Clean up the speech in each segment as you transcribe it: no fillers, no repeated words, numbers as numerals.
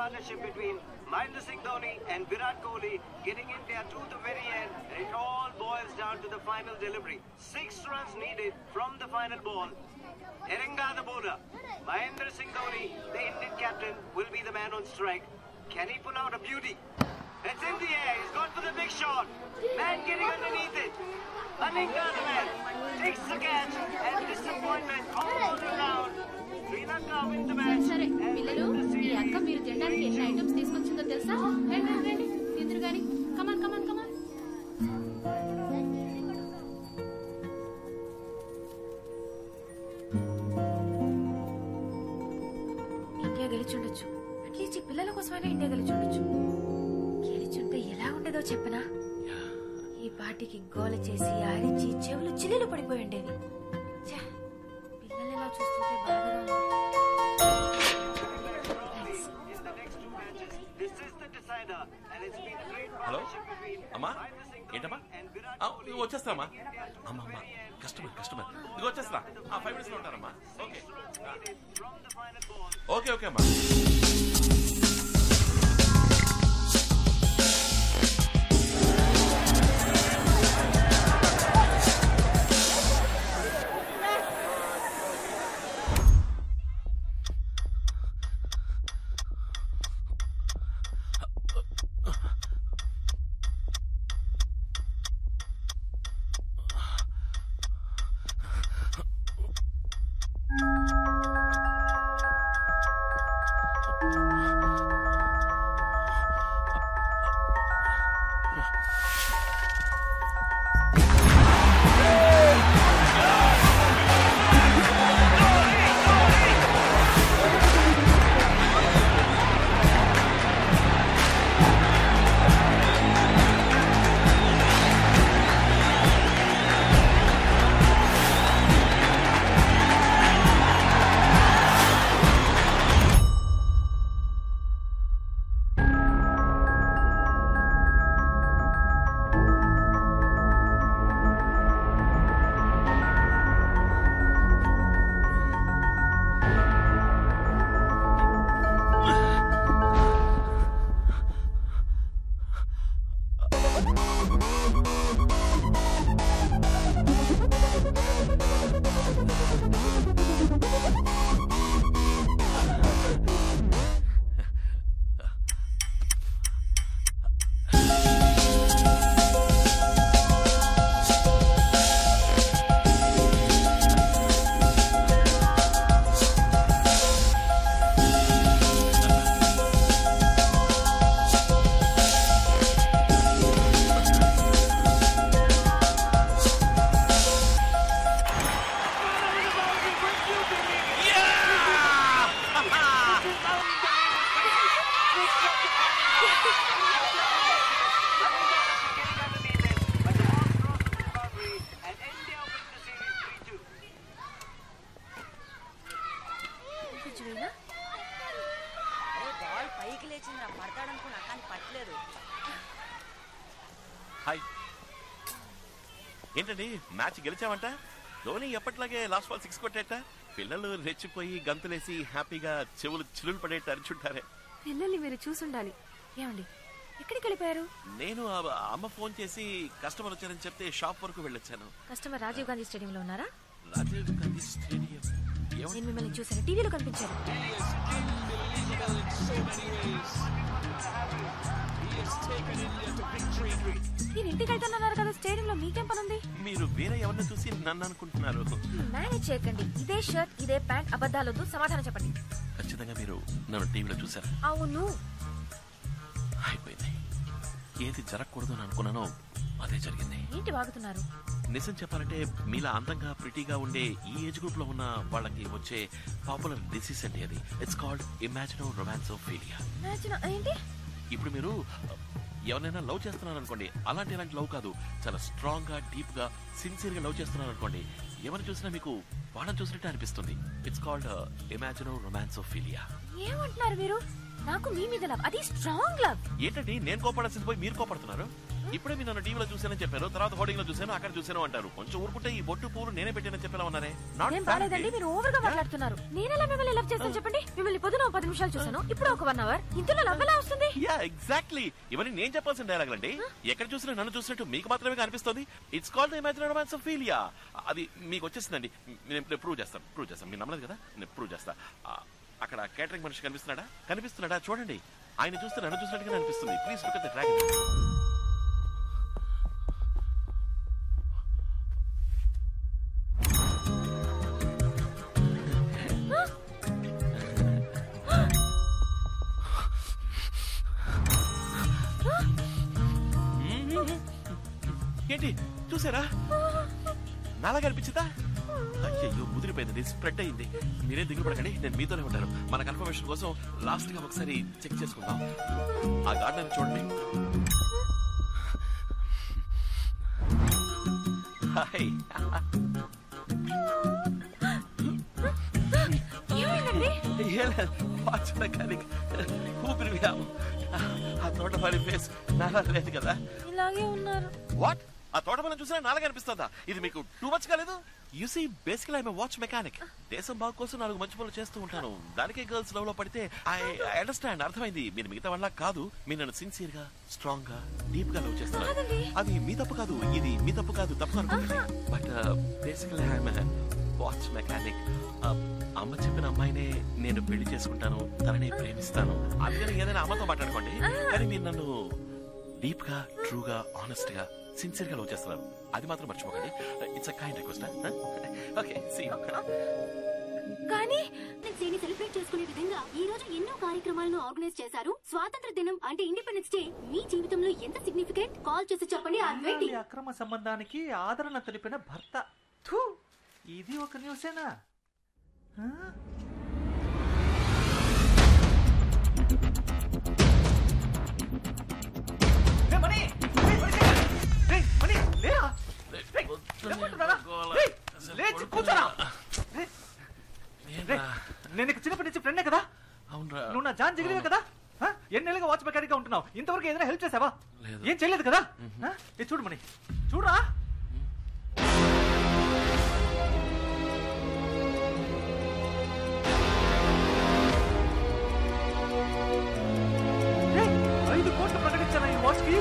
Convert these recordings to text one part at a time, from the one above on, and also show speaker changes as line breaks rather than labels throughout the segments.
partnership between Mahendra Singh Dhoni and Virat Kohli, getting India to the very end. And it all boils down to the final delivery. 6 runs needed from the final ball. Eranga the bowler. Mahendra Singh Dhoni, the Indian captain, will be the man on strike. Can he pull out a beauty? It's in the air. He's gone for the big shot. Man getting underneath it. Aninga the man takes the catch and disappointment all around. Sri Lanka win the match.
సరే పిల్లలు ఈ అక్క మీరు తినడానికి ఎన్ని items తీసుకొచ్చిందో తెలుసా? రండి రండి తిందురు గాని. కమాన్ కమాన్ కమాన్. ఇండియా గెలిచుండొచ్చు. అట్లీస్ట్ ఈ పిల్లల కోసమైనా ఇండియా గెలిచుండొచ్చు. గెలిచుంటే ఎలా ఉండేదో చెప్పనా? ఈ పార్టీకి గోల చేసి ఆడించి చెవులు చిల్లులు పడిపోయి ఉండేవి. పిల్లలు ఎలా చూస్తుంటే బాధగా ఉంది.
హలో అమ్మా, ఏంటమ్మా? వచ్చేస్తామా? అమ్మా కస్టమర్ ఇది వచ్చేస్తా. 5 minutes లో ఉంటారమ్మా. ఓకే ఓకే అమ్మా. హాయ్, ఏంటండి మ్యాచ్ గెలిచామంట? ధోని ఎప్పట్లాగే లాస్ట్ బాల్ 6 కొట్టేట. పిల్లలు రెచ్చిపోయి గంతులేసి హ్యాపీగా చెవులు చిల్లులు పడేట అరిచుంటారే.
పిల్లల్ని మీరు చూసుండాలి. ఏమండి ఎక్కడికి వెళ్ళిపోయారు?
నేను అమ్మ ఫోన్ చేసి కస్టమర్ వచ్చారని చెప్తే షాప్ వరకు వెళ్ళొచ్చాను.
కస్టమర్ రాజీవ్ గాంధీ స్టేడియం లో ఉన్నారా?
రాజీవ్ గాంధీ స్టేడియం?
నేను మిమ్మల్ని చూసాను, టీవీలో కనిపించారు. మీరు ఇంటికి వెళ్తున్నారు కదా, స్టేడియంలో మీకేం పనుంది?
మీరు వేరే ఎవరిని చూసి నన్ను అనుకుంటున్నారు.
మేనేజ్ చేయకండి. ఇదే షర్ట్ ఇదే ప్యాంట్, అబద్ధాలొద్దు, సమాధానం చెప్పండి.
ఖచ్చితంగా మీరు నన్ను టీవీలో చూసారా?
అవును.
అయిపోయింది. ఏది జరగకూడదు అని అనుకున్నానో అదే జరిగింది.
ఏంటి వాగుతున్నారు?
నిజం చెప్పాలంటే మీలా అందంగా ప్రిటీగా ఉండే ఈ ఏజ్ గ్రూప్ లో ఉన్న వాళ్ళకి వచ్చే పాపులర్ డిసీజ్ అండి అది. It's called imagino romanceophilia.
ఏంటి?
ఇప్పుడు మీరు ఎవరైనా లవ్ చేస్తున్నారు అనుకోండి, అలాంటి లవ్ కాదు, చాలా స్ట్రాంగ్ గా డీప్ గా సిన్సియర్ గా లవ్ చేస్తున్నారు అనుకోండి, ఎవరిని చూసినా మీకు వాళ్ళని చూసినట్టు అనిపిస్తుంది. It's called imagino romanceophilia.
ఏమంటున్నారు మీరు? నాకు మీ మీద లవ్, అది స్ట్రాంగ్ లవ్.
ఏంటండి నేను కోపడాల్సింది పోయి మీరు కోపడుతున్నారు? ఇప్పుడే మీరు నన్ను టీవీలో చూసానని చెప్పారు, తర్వాత హోర్డింగ్ లో చూసాను, అక్కడ చూసాను అంటారు. కొంచెం ఊరుకుంటే ఈ బొట్టు పూలు నేనే పెట్టానని చెప్పేలా ఉన్నారే.
నేను బాలేదండి, మీరు ఓవర్ గా మాట్లాడుతున్నారు. నేనెలా మిమ్మల్ని లవ్ చేస్తాను చెప్పండి? మిమ్మల్ని పొద్దున 10 నిమిషాలు చూసాను, ఇప్పుడు ఒక 1 అవర్. ఇంతలో లవ్ ఎలా వస్తుంది?
యా ఎగ్జాక్ట్లీ, ఇవన్నీ నేను చెప్పాల్సిన డైలాగ్ అండి. ఎక్కడ చూసినా నన్ను చూసినట్టు మీకు మాత్రమే కనిపిస్తుంది. It's called the imaginary romance of philia. అది మీకు వచ్చేసిందండి. నేను ప్రూవ్ చేస్తాను. మీరు నమ్మలేదు కదా, నేను ప్రూవ్ చేస్తా. అక్కడ కేటరింగ్ మనిషి కనిపిస్తున్నాడా చూడండి. ఆయన చూస్తే నన్ను చూసినట్టుగా అనిపిస్తుంది. Please look at the dragon. ఏంటి చూసారా? నాలాగా అనిపించిందా? అయ్యో ముదిరిపోయింది, స్ప్రెడ్ అయింది. మీరే దిగులు పడకండి, నేను మీతోనే ఉంటాను. మన కన్ఫర్మేషన్ కోసం లాస్ట్ గా ఒకసారి చెక్ చేసుకుందాం. ఆ గార్డెన్ చూడండి. హాయ్. వాచ్ మెకానిక్ ఊపిరి ఆ తోటమాలి ఫేస్ నాలా లేదు కదా.
ఇలాగే ఉన్నారు.
వాట్? ఆ తోటమాలని చూసినా నాలాగా అనిపిస్తుందా? ఇది మీకు టూ మచ్ కాలేదు? You see basically I'm watch mechanic. దేశం బాగు కోసం 4 మంచి పనులు చేస్తూ ఉంటాను. దానికే గర్ల్స్ లవ్ లో పడితే ఐ అండర్స్టాండ్, అర్థమైంది. మీరు మిగతా వాళ్ళ కాదు. మీరు నన్ను సిన్సియర్ గా, స్ట్రాంగ్ గా, డీప్ గా లవ్ చేస్తున్నారు. అది మీ తప్పు కాదు, ఇది మీ తప్పు కాదు. తప్పు అనుకుంటుంది. But basically I'm watch mechanic. అమ్మ చెప్పిన అమ్మాయినే నేను పెళ్లి చేసుకుంటాను, తనని ప్రేమిస్తాను. అందుకని ఏదైనా అమ్మతో మాట్లాడుకోండి. కానీ మీరు నన్ను డీప్ గా, ట్రూగా, ఆనెస్ట్ గా, సిన్సియర్ గా లవ్ చేస్తున్నారు. అది మాత్రం మర్చిపోకండి. It's a kind request. Okay see you.
కానీ
దీన్ని సెలబ్రేట్ చేసుకునే విధంగా ఈ రోజు ఎన్నో కార్యక్రమాలను ఆర్గనైజ్ చేశారు. స్వాతంత్ర దినం అంటే ఇండిపెండెన్స్ డే మీ జీవితంలో ఎంత సిగ్నిఫికెంట్? కాల్ చేసి చెప్పండి.
అక్రమ సంబంధానికి ఆదరణ తెలిపిన భర్త. ఇది ఒక న్యూసేనా? నేను చిన్నప్పటి నుంచి ఫ్రెండే కదా. నువ్వు నా జాన్ జిగిరివే కదా. ఎన్నేళ్ళుగా వాచ్ మెకానిక్ గా ఉంటున్నావు. ఇంతవరకు ఏదైనా హెల్ప్ చేసావా? ఏం చేయలేదు కదా. చూడు మణి, చూడరా. వాచ్ కి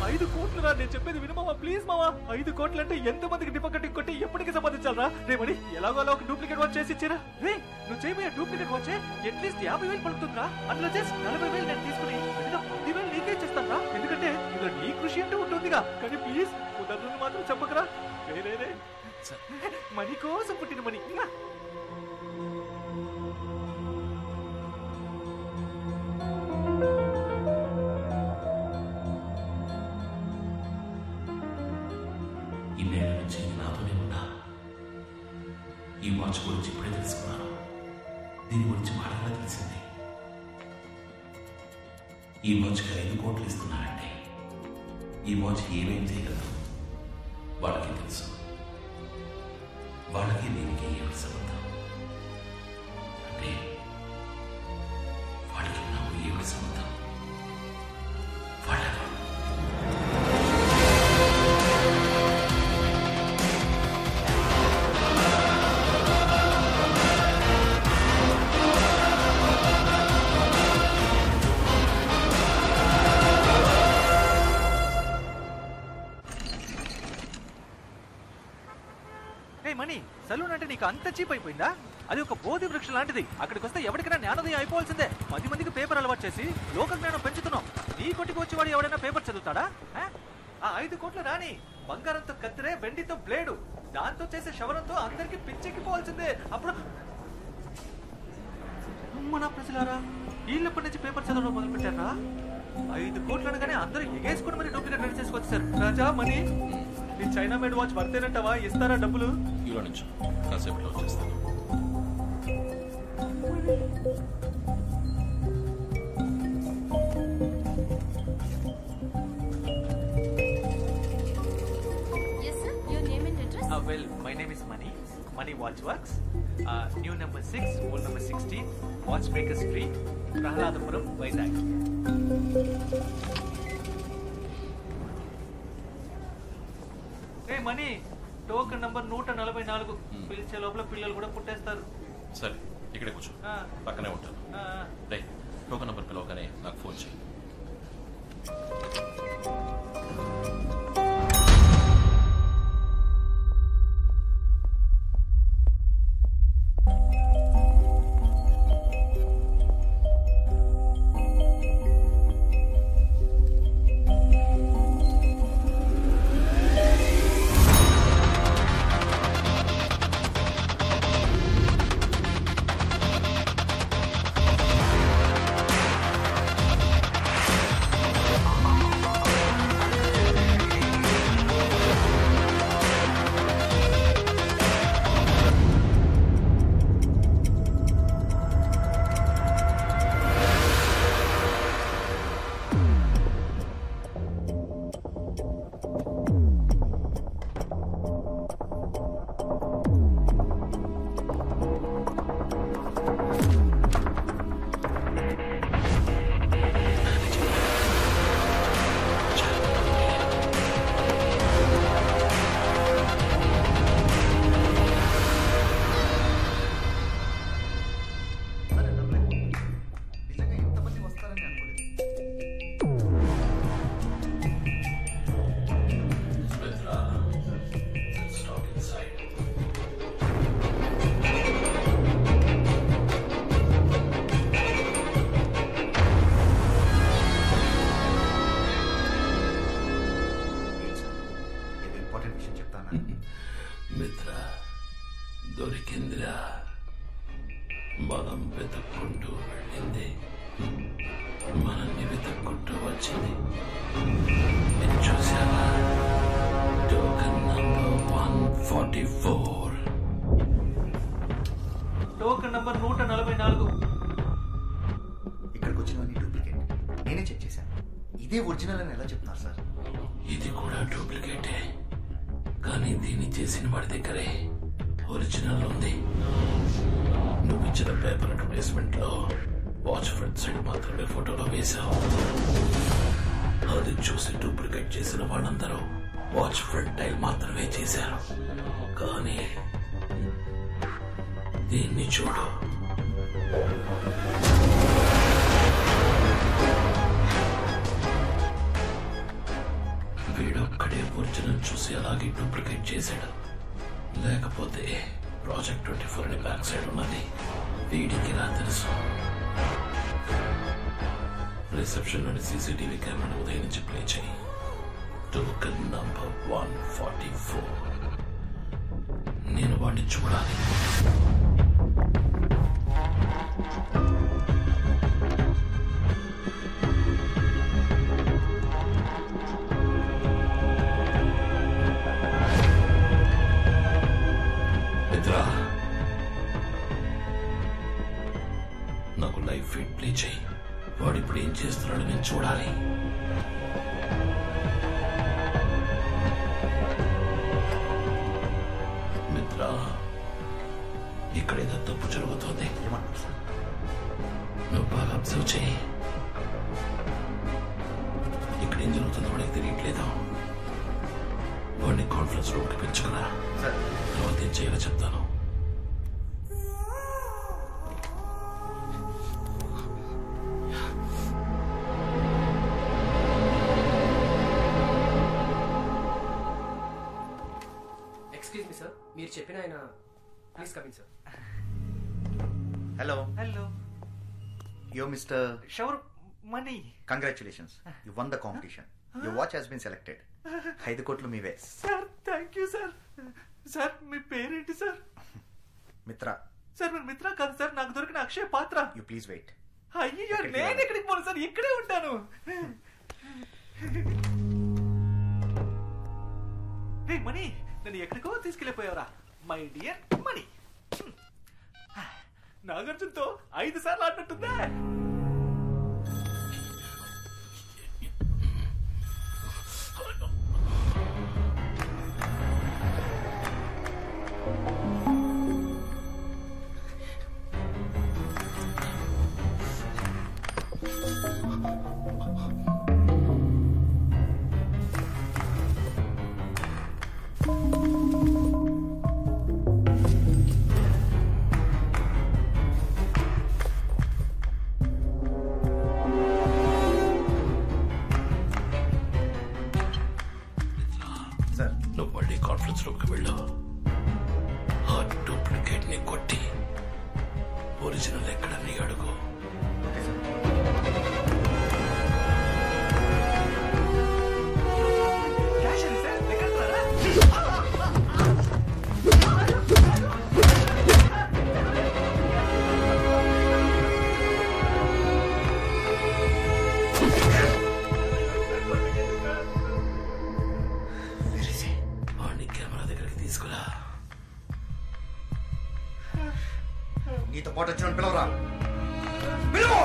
5 కోట్లు రా. నేను చెప్పేది వినమావా, ప్లీజ్ మావా. 5 కోట్లు అంటే ఎంత మందికి డిపాజిట్ కొట్టి ఎప్పటికి సంపాదించాలరా? రేమని ఎలాగో అలా ఒక డూప్లికేట్ వాచ్ చేసి ఇచ్చారా? రే నువ్వు చేయబోయే డూప్లికేట్ వాచ్ అట్లీస్ట్ 50,000 పడుతుందిరా. అందులో జస్ట్ 40,000 నేను తీసుకుని 10,000 నీకే ఇచ్చేస్తాను. ఎందుకంటే ఇందులో నీ కృషి అంటూ ఉంటుందిగా. కానీ ప్లీజ్ కుదరదు మాత్రం చెప్పకరా. రే మనీ కోసం పుట్టిన మనీ.
ఇన్నేళ్ల నుంచి నాతోనే ఉన్నా. ఈ వాచ్ గురించి ఇప్పుడే తెలుసుకున్నాను. దీని గురించి మాటగా తెలిసింది. ఈ వాచ్కి 5 కోట్లు ఇస్తున్నారంటే ఈ వాచ్ ఏమేం చేయగలదు వాళ్ళకి తెలుసు. వాళ్ళకి దీనికి ఏమిటి సంబంధం? అంటే వాళ్ళకి నాకు ఏమిటి సంబంధం? వాళ్ళకి
మనీ సలూన్ అంటే నీకు అంత చీప్ అయిపోయిందా? అది ఒక బోధి వృక్షం లాంటిది. అక్కడికి వస్తే ఎవరికైనా జ్ఞానోదయం అయిపోవాల్సిందే. 10 మందికి పేపర్ అలవాటు చేసి లోక జ్ఞానం పెంచుతున్నాం. నీ కొట్టుకు వచ్చేవాడు ఎవడైనా పేపర్ చదువుతాడా? ఆ 5 కోట్లు రాని బంగారంతో కత్తిరే, వెండితో బ్లేడు, దాంతో చేసే శవరంతో అందరికి పిచ్చెక్కిపోవాల్సిందే. అప్పుడు మన ప్రజలారా వీళ్ళప్పటి నుంచి పేపర్ చదవడం మొదలు పెట్టారా? 5 కోట్లు అనగానే అందరూ ఎగేసుకుని మరి డూప్లికేట్ రెడీ చేసుకొచ్చారు. రాజా మనీ, నీ చైనా మేడ్ వాచ్ వర్తేనంటావా? ఇస్తారా డబ్బులు?
ఈలో నుంచి కాసేపట్లో వచ్చేస్తాను.
Well, my name is Mani. Mani Watch Works. New number 6, old number 16, Watchmaker Street, Prahaladapuram, Vizag. Money token number 144. పిలిచే లోపల పిల్లలు కూడా పుట్టేస్తారు.
సరే ఇక్కడే కూర్చో, పక్కనే ఉంటాను. రే టోకెన్ నంబర్ పిలవగానే నాకు ఫోన్ చేయి.
మిత్ర దొరికిందిరా, మనం వెతుక్కుంటూ వెళ్ళింది మనల్ని వెతుక్కుంటూ వచ్చింది. మీరు చూసావా? Token number 144.
Token number 144.
ఇక్కడికి వచ్చినవన్నీ డూప్లికేట్. నేనే చెక్ చేశాను. ఇదే ఒరిజినల్ అని ఎలా చెప్తున్నారు సార్?
ఇది కూడా డూప్లికేటే, కానీ దీన్ని చేసిన వాడి దగ్గరే ఒరిజినల్ ఉంది. నువ్వు ఇచ్చిన పేపర్ అడ్వర్టైజ్మెంట్ లో వాచ్ ఫ్రంట్ సైడ్ మాత్రమే ఫోటోలో వేశావు. అది చూసి డూప్లికేట్ చేసిన వాళ్ళందరూ వాచ్ ఫ్రంట్ టైల్ మాత్రమే చేశారు. కానీ దీన్ని చూడు, వీడొక్కడే ఒరిజినల్ చూసి అలాగే డూప్లికేట్ చేశాడు. లేకపోతే ప్రాజెక్ట్ 24 అనే బ్యాక్ సైడ్ ఉన్నది వీడికి రా తెలుసు. రిసెప్షన్ లోని సీసీటీవీ కెమెరా ఉదయం నుంచి ప్లే చేయి. Token number 144. నేను వాడిని చూడాలి. నాకు లైవ్ ఫీడ్ ప్లే చేయి. వాడు ఇప్పుడు ఏం చేస్తున్నాడో నేను చూడాలి. మిత్ర, ఇక్కడ ఏదో తప్పు జరుగుతుంది. నువ్వు బాగా అబ్జర్వ్ చేయి. ఇక్కడ ఏం జరుగుతుందో వాడికి తెలియట్లేదు. వాడిని కాన్ఫరెన్స్ రూమ్కి పెంచుకురా. తర్వాత ఏం చేయాలో చెప్తాను.
ఎక్స్క్యూజ్ మీ సార్, మీరు చెప్పిన ఆయన please coming sir.
Hello
hello,
yo mister
shower money.
Congratulations, you won the competition. Your watch has been selected. 5 కోట్లు మీవే.
Sir thank you sir. Sir మీ పేరేంటి సార్?
మిత్ర.
సార్ మీరు మిత్ర కాదు సార్, నాకు దొరికిన అక్షయ పాత్ర.
You please wait.
అయ్యో నేను ఎక్కడికి పోను సార్, ఇక్కడే ఉంటాను. రే మనీ, నన్ను ఎక్కడికో తీసుకెళ్ళిపోయావరా మై డియర్ మనీ. నాగార్జున్తో 5 సార్లు ఆడినట్టుందే.
ఎంట్రన్స్ లోకి వెళ్ళు. ఆ డూప్లికేట్ ని కొట్టి ఒరిజినల్ ఎక్కడని అడుగు.
నీతో పాటు వచ్చిన పిలవరా, పిలువు.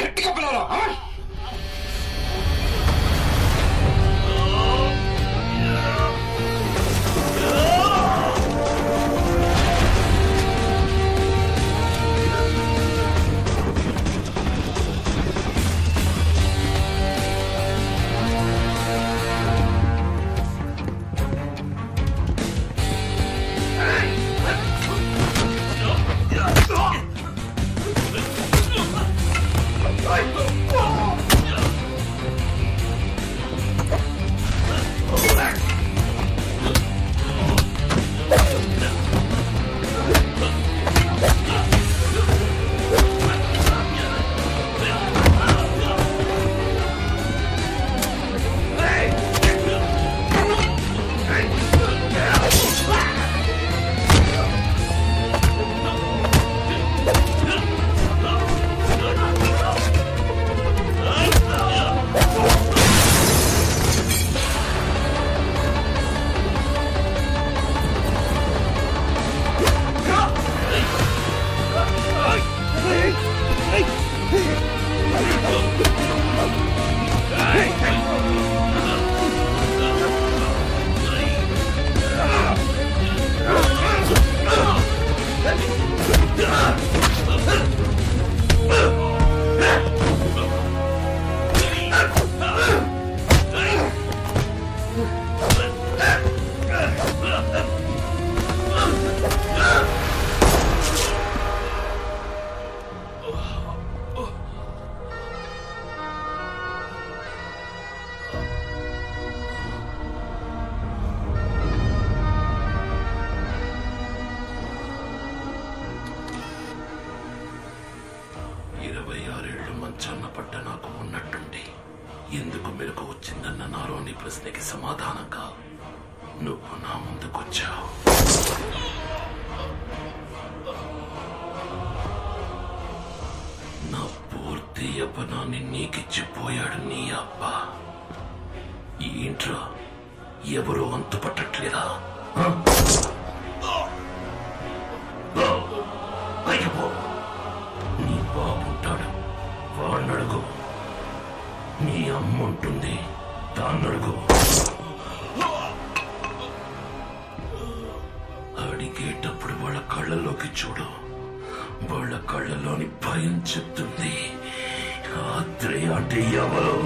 గట్టిగా పిలవరా.
పడ్డ నాకు ఉన్నట్టుండి ఎందుకు మెలకు వచ్చిందన్న నాలోని ప్రశ్నకి సమాధానంగా నువ్వు నా ముందుకొచ్చావు. నా పూర్తి యవ్వనాన్ని నీకిచ్చిపోయాడు నీ అబ్బ. ఈ ఇంట్లో ఎవరూ అంతు పట్టట్లేదా? నీ బాబుంటాడు, వాణ్ణడుగు. నీ అమ్మ ఉంటుంది, దాన్నడుగు. అడిగేటప్పుడు వాళ్ళ కళ్ళలోకి చూడు. వాళ్ళ కళ్ళలోని భయం చెప్తుంది ఆత్రేయ అంటే ఎవరు.